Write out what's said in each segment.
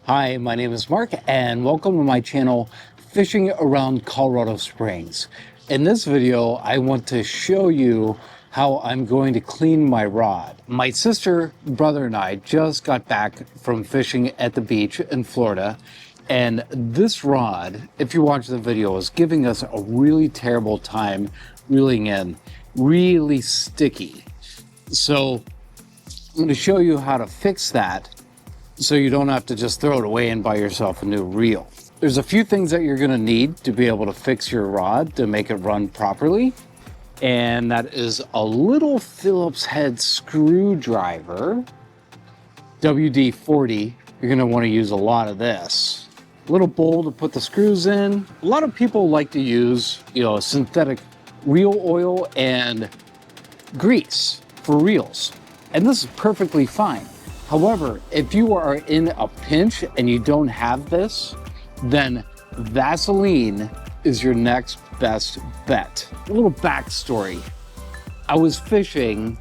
Hi, my name is Mark and welcome to my channel, Fishing Around Colorado Springs. In this video, I want to show you how I'm going to clean my rod. My sister, brother, and I just got back from fishing at the beach in Florida, and this rod, if you watch the video, is giving us a really terrible time reeling in, really sticky. So I'm going to show you how to fix that so you don't have to just throw it away and buy yourself a new reel. There's a few things that you're going to need to be able to fix your rod to make it run properly. And that is a little Phillips head screwdriver, WD-40. You're going to want to use a lot of this. A little bowl to put the screws in. A lot of people like to use, synthetic reel oil and grease for reels. And this is perfectly fine. However, if you are in a pinch and you don't have this, then Vaseline is your next best bet. A little backstory. I was fishing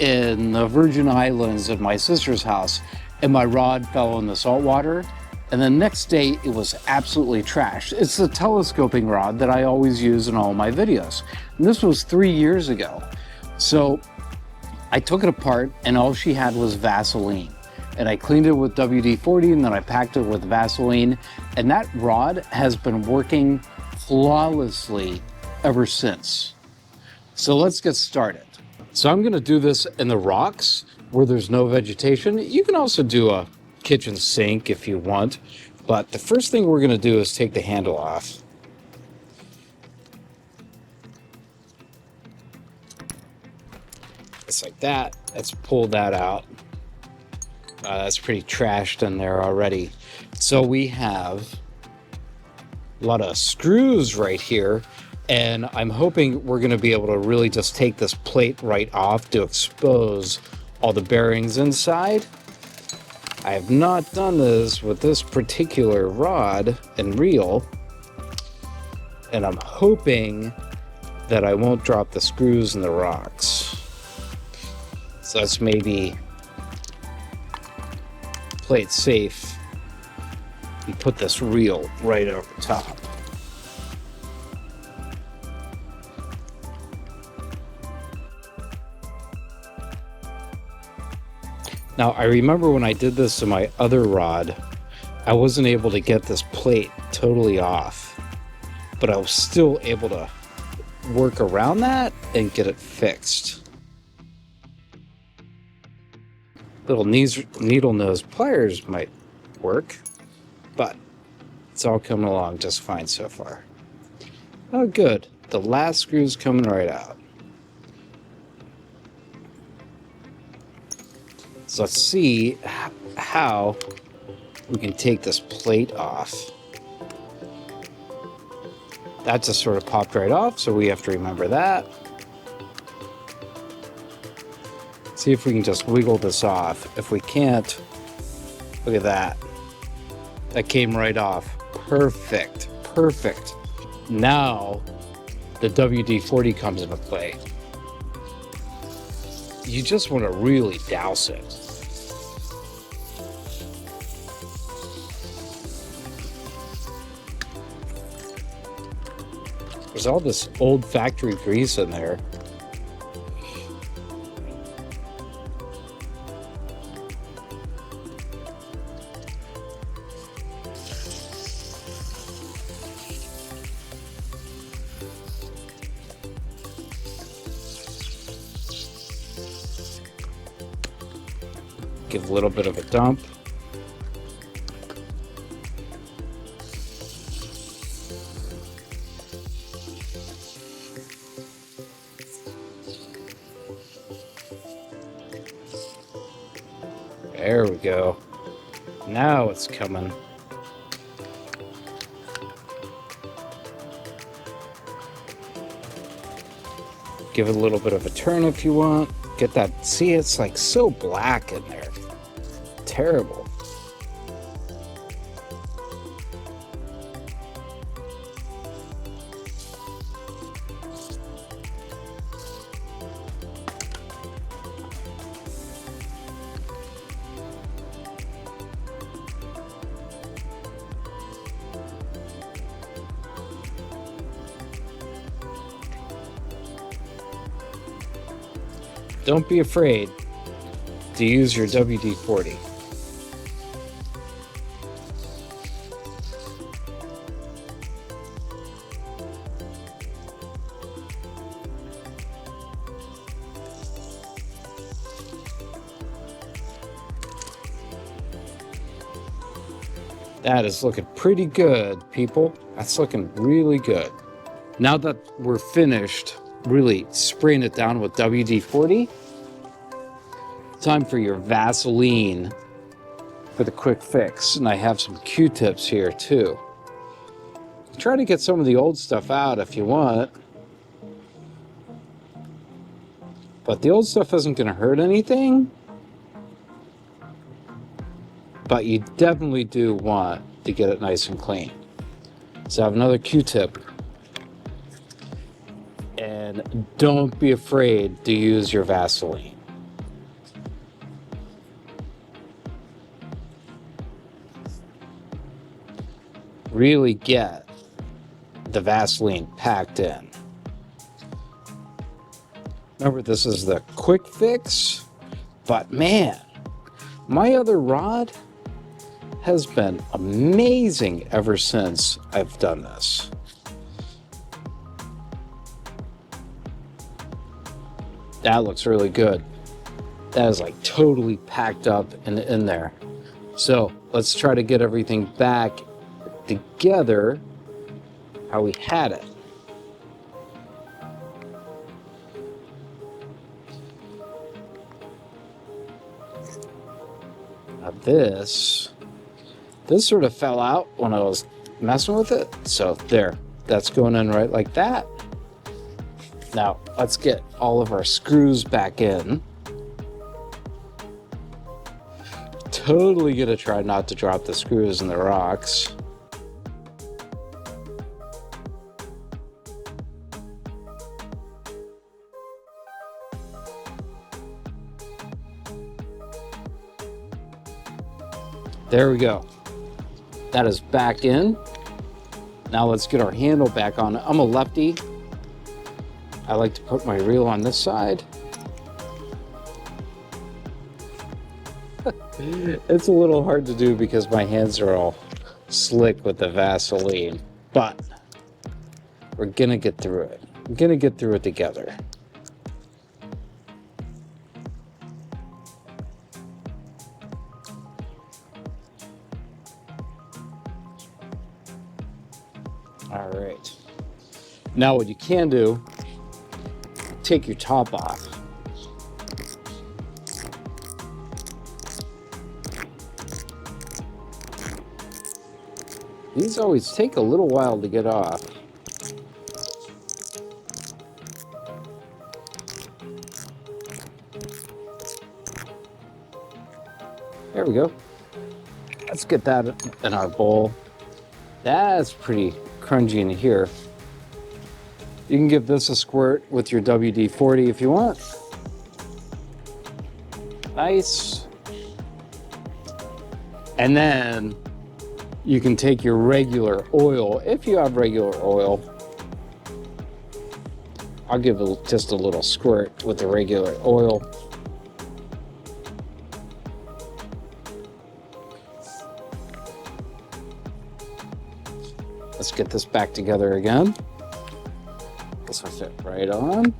in the Virgin Islands at my sister's house and my rod fell in the salt water. And the next day it was absolutely trashed. It's the telescoping rod that I always use in all my videos. And this was 3 years ago. So I took it apart and all she had was Vaseline. And I cleaned it with WD-40 and then I packed it with Vaseline. And that rod has been working flawlessly ever since. So let's get started. So I'm gonna do this in the rocks where there's no vegetation. You can also do a kitchen sink if you want. But the first thing we're gonna do is take the handle off. Just like that. Let's pull that out. That's pretty trashed in there already. So we have a lot of screws right here, and I'm hoping we're going to be able to really just take this plate right off to expose all the bearings inside. I have not done this with this particular rod and reel, and I'm hoping that I won't drop the screws in the rocks. So let's maybe play it safe and put this reel right over top. Now, I remember when I did this to my other rod, I wasn't able to get this plate totally off, but I was still able to work around that and get it fixed. Little needle nose pliers might work, but it's all coming along just fine so far. Oh, good. The last screw's coming right out. So let's see how we can take this plate off. That just sort of popped right off, so we have to remember that. See if we can just wiggle this off. If we can't, look at that. That came right off. Perfect, perfect. Now the WD-40 comes into play. You just want to really douse it. There's all this old factory grease in there. Give a little bit of a dump. There we go. Now it's coming. Give it a little bit of a turn if you want. Get that, see, it's like so black in there. Terrible. Don't be afraid to use your WD-40. That is looking pretty good, people. That's looking really good. Now that we're finished really spraying it down with WD-40, time for your Vaseline for the quick fix. And I have some Q-tips here too. Try to get some of the old stuff out if you want. But the old stuff isn't going to hurt anything. But you definitely do want to get it nice and clean. So I have another Q-tip. And don't be afraid to use your Vaseline. Really get the Vaseline packed in. Remember, this is the quick fix, but man, my other rod has been amazing ever since I've done this. That looks really good. That is like totally packed up and in there. So let's try to get everything back together how we had it. Now this sort of fell out when I was messing with it. So there, that's going in right like that. Now let's get all of our screws back in. Totally gonna try not to drop the screws in the rocks. There we go. That is back in. Now let's get our handle back on. I'm a lefty. I like to put my reel on this side. It's a little hard to do because my hands are all slick with the Vaseline, but we're gonna get through it. We're gonna get through it together. All right. Now what you can do, take your top off. These always take a little while to get off. There we go. Let's get that in our bowl. That's pretty crunchy in here. You can give this a squirt with your WD-40 if you want. Nice. And then you can take your regular oil, if you have regular oil. I'll give it just a little squirt with the regular oil. Let's get this back together again. This will fit right on.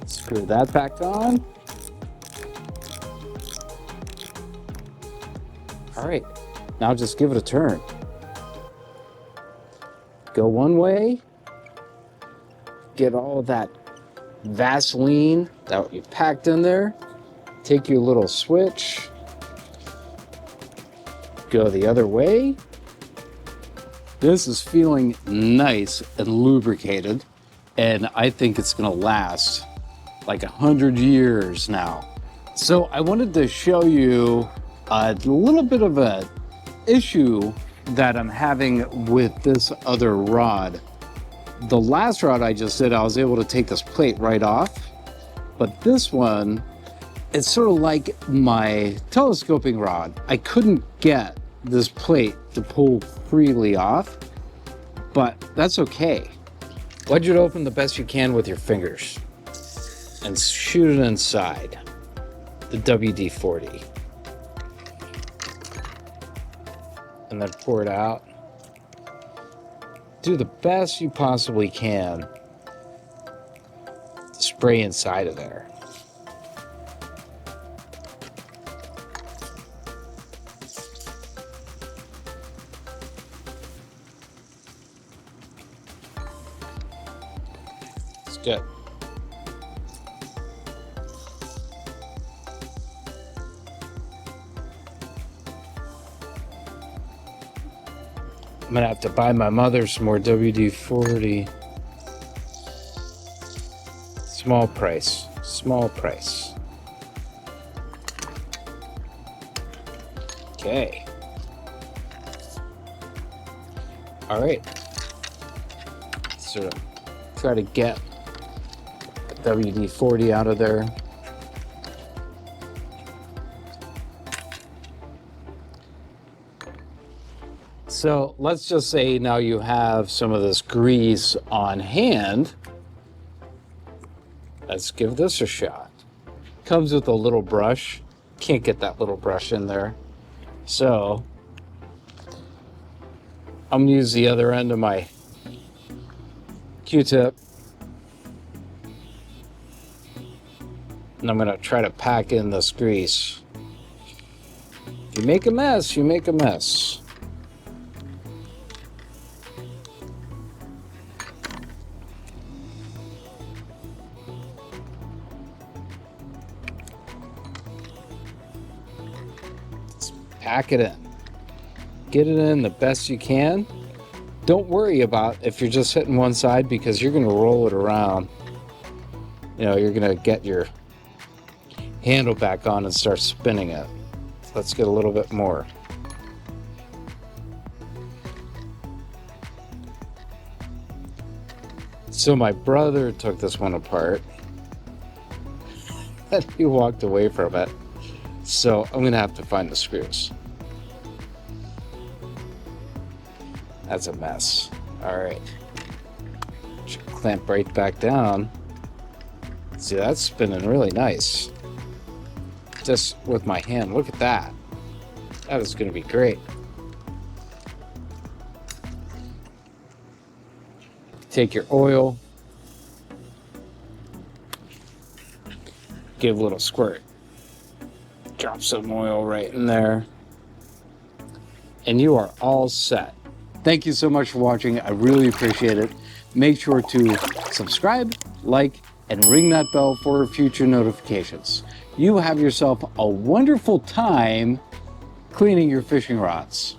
Screw that back on. All right, now just give it a turn. Go one way, get all of that Vaseline that you packed in there, take your little switch, go the other way. This is feeling nice and lubricated, and I think it's gonna last like 100 years now. So I wanted to show you a little bit of an issue that I'm having with this other rod. The last rod I just did, I was able to take this plate right off, but this one, it's sort of like my telescoping rod. I couldn't get this plate to pull freely off, but that's okay. Wedge it open the best you can with your fingers and shoot it inside the WD-40. And then pour it out. Do the best you possibly can to spray inside of there. It's good. I'm gonna have to buy my mother some more WD-40. Small price, small price. Okay. All right. So try to get the WD-40 out of there. So let's just say now you have some of this grease on hand. Let's give this a shot. Comes with a little brush. Can't get that little brush in there. So I'm gonna use the other end of my Q-tip. And I'm gonna try to pack in this grease. If you make a mess, you make a mess. Pack it in. Get it in the best you can. Don't worry about if you're just hitting one side, because you're going to roll it around. You know, you're going to get your handle back on and start spinning it. Let's get a little bit more. So my brother took this one apart and he walked away from it. So I'm gonna have to find the screws. That's a mess. All right. Should clamp right back down. See, that's spinning really nice. Just with my hand, look at that. That is gonna be great. Take your oil. Give a little squirt. Drop some oil right in there. And you are all set. Thank you so much for watching. I really appreciate it. Make sure to subscribe, like, and ring that bell for future notifications. You have yourself a wonderful time cleaning your fishing rods.